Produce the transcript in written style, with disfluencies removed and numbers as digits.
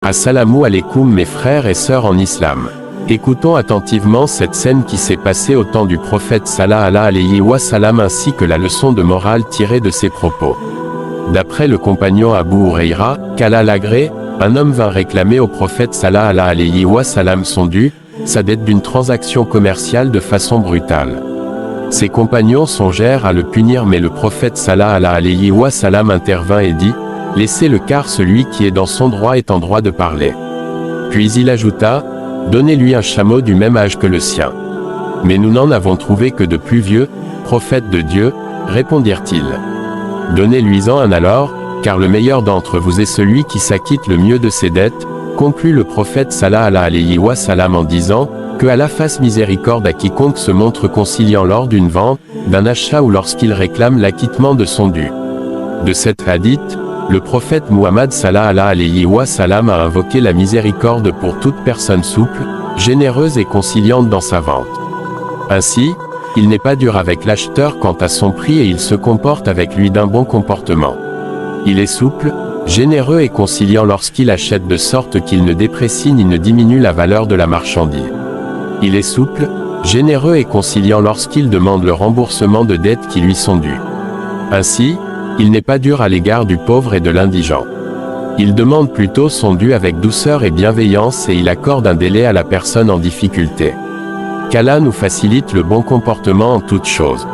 Assalamu alaikum mes frères et sœurs en islam. Écoutons attentivement cette scène qui s'est passée au temps du prophète sallallahu alayhi wa sallam ainsi que la leçon de morale tirée de ses propos. D'après le compagnon Abu Huraïra, qu'Allah l'agrée, un homme vint réclamer au prophète sallallahu alayhi wa sallam son dû, sa dette d'une transaction commerciale de façon brutale. Ses compagnons songèrent à le punir mais le prophète sallallahu alayhi wa sallam intervint et dit « Laissez-le car celui qui est dans son droit est en droit de parler. » Puis il ajouta « Donnez-lui un chameau du même âge que le sien. » « Mais nous n'en avons trouvé que de plus vieux, prophètes de Dieu, répondirent-ils. « Donnez-lui-en un alors, car le meilleur d'entre vous est celui qui s'acquitte le mieux de ses dettes, » conclut le prophète sallallahu alayhi wa sallam en disant « Que Allah fasse miséricorde à quiconque se montre conciliant lors d'une vente, d'un achat ou lorsqu'il réclame l'acquittement de son dû. » De cette hadith, le prophète Muhammad sallallahu alayhi wa sallam a invoqué la miséricorde pour toute personne souple, généreuse et conciliante dans sa vente. Ainsi, il n'est pas dur avec l'acheteur quant à son prix et il se comporte avec lui d'un bon comportement. Il est souple, généreux et conciliant lorsqu'il achète de sorte qu'il ne déprécie ni ne diminue la valeur de la marchandise. Il est souple, généreux et conciliant lorsqu'il demande le remboursement de dettes qui lui sont dues. Ainsi, il n'est pas dur à l'égard du pauvre et de l'indigent. Il demande plutôt son dû avec douceur et bienveillance et il accorde un délai à la personne en difficulté. Qu'Allah nous facilite le bon comportement en toutes choses.